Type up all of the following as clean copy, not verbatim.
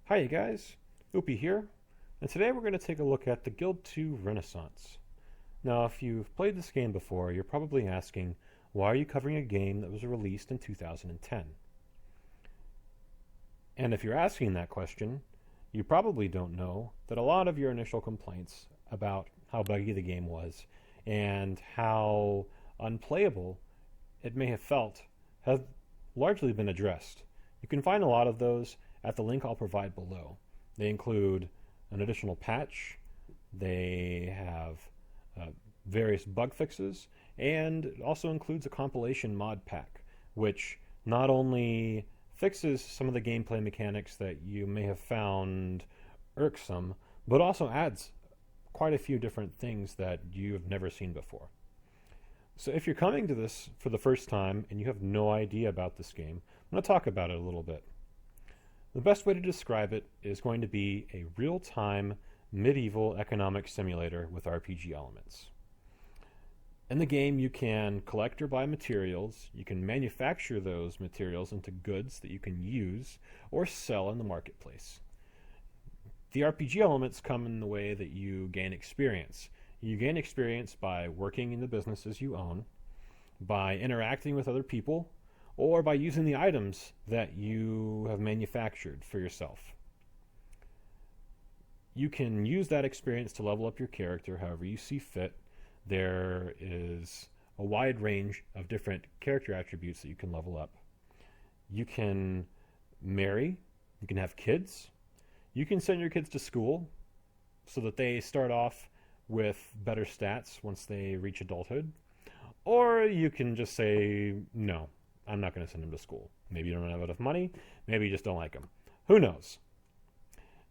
Hi you guys, Oopie here, and today we're going to take a look at the Guild 2 Renaissance. Now if you've played this game before, you're probably asking, why are you covering a game that was released in 2010? And if you're asking that question, you probably don't know that a lot of your initial complaints about how buggy the game was and how unplayable it may have felt have largely been addressed. You can find a lot of those at the link I'll provide below. They include an additional patch, they have various bug fixes, and it also includes a compilation mod pack, which not only fixes some of the gameplay mechanics that you may have found irksome, but also adds quite a few different things that you've never seen before. So if you're coming to this for the first time and you have no idea about this game, I'm going to talk about it a little bit. The best way to describe it is going to be a real-time medieval economic simulator with RPG elements. In the game, you can collect or buy materials, you can manufacture those materials into goods that you can use or sell in the marketplace. The RPG elements come in the way that you gain experience. You gain experience by working in the businesses you own, by interacting with other people, or by using the items that you have manufactured for yourself. You can use that experience to level up your character however you see fit. There is a wide range of different character attributes that you can level up. You can marry, you can have kids, you can send your kids to school so that they start off with better stats once they reach adulthood, or you can just say, no, I'm not going to send them to school. Maybe you don't have enough money, maybe you just don't like them. Who knows?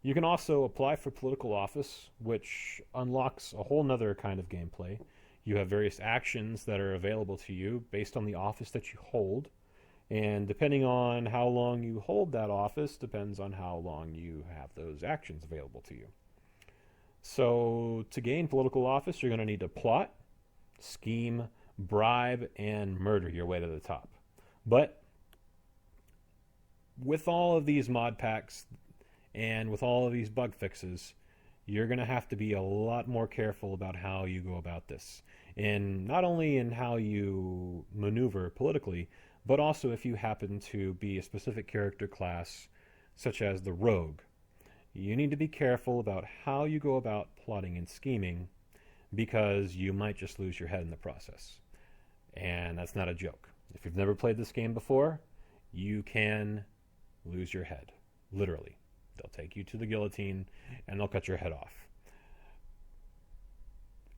You can also apply for political office, which unlocks a whole nother kind of gameplay. You have various actions that are available to you based on the office that you hold, and depending on how long you hold that office depends on how long you have those actions available to you. So to gain political office, you're going to need to plot, scheme, bribe, and murder your way to the top. But with all of these mod packs and with all of these bug fixes, you're going to have to be a lot more careful about how you go about this. And not only in how you maneuver politically, but also if you happen to be a specific character class, such as the rogue. You need to be careful about how you go about plotting and scheming, because you might just lose your head in the process. And that's not a joke. If you've never played this game before, you can lose your head, literally. They'll take you to the guillotine and they'll cut your head off.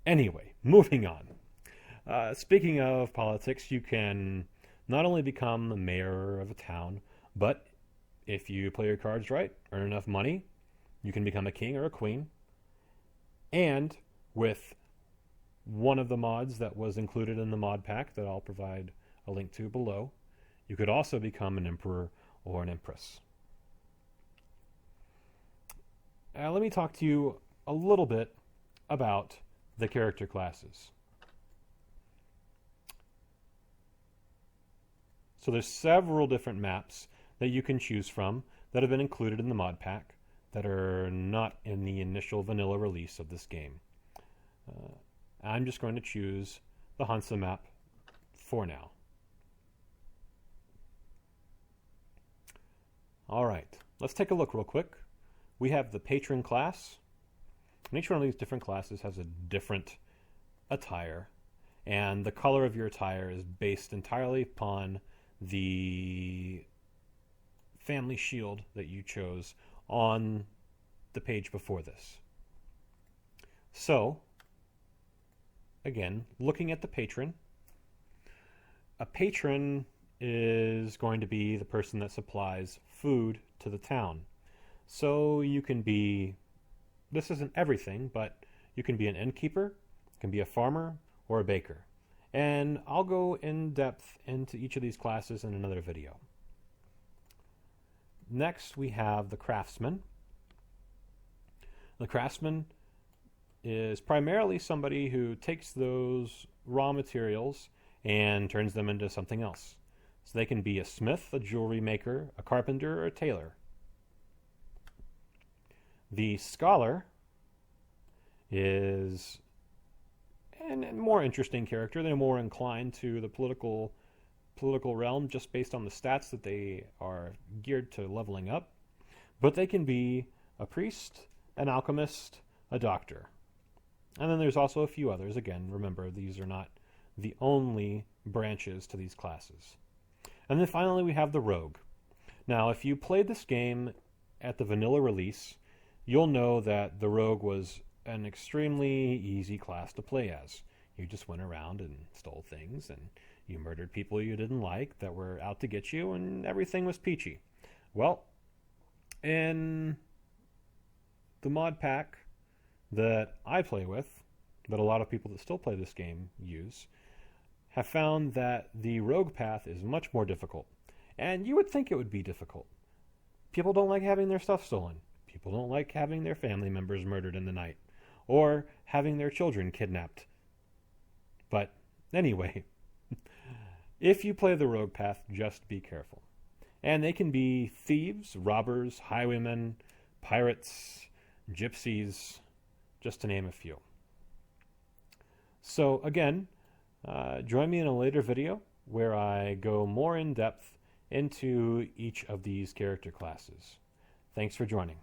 Anyway, moving on. Speaking of politics, you can not only become the mayor of a town, but if you play your cards right, earn enough money, you can become a king or a queen. And with one of the mods that was included in the mod pack that I'll provide a link to below, you could also become an emperor or an empress. Let me talk to you a little bit about the character classes. So there's several different maps that you can choose from that have been included in the mod pack that are not in the initial vanilla release of this game. I'm just going to choose the Hansa map for now. All right, let's take a look real quick. We have the patron class, and each one of these different classes has a different attire, and the color of your attire is based entirely upon the family shield that you chose on the page before this. So, again, looking at the patron, a patron is going to be the person that supplies food to the town. So you can be, this isn't everything, but you can be an innkeeper, you can be a farmer, or a baker. And I'll go in depth into each of these classes in another video. Next, we have the craftsman. The craftsman is primarily somebody who takes those raw materials and turns them into something else. So they can be a smith, a jewelry maker, a carpenter, or a tailor. The scholar is a more interesting character. They're more inclined to the political realm just based on the stats that they are geared to leveling up. But they can be a priest, an alchemist, a doctor. And then there's also a few others. Again, remember, these are not the only branches to these classes. And then finally we have the rogue. Now, if you played this game at the vanilla release, you'll know that the rogue was an extremely easy class to play as. You just went around and stole things, and you murdered people you didn't like that were out to get you, and everything was peachy. Well, in the mod pack that I play with, that a lot of people that still play this game use, have found that the rogue path is much more difficult. And you would think it would be difficult. People don't like having their stuff stolen. People don't like having their family members murdered in the night, or having their children kidnapped. But anyway, if you play the rogue path, just be careful. And they can be thieves, robbers, highwaymen, pirates, gypsies, just to name a few. So again, join me in a later video where I go more in depth into each of these character classes. Thanks for joining.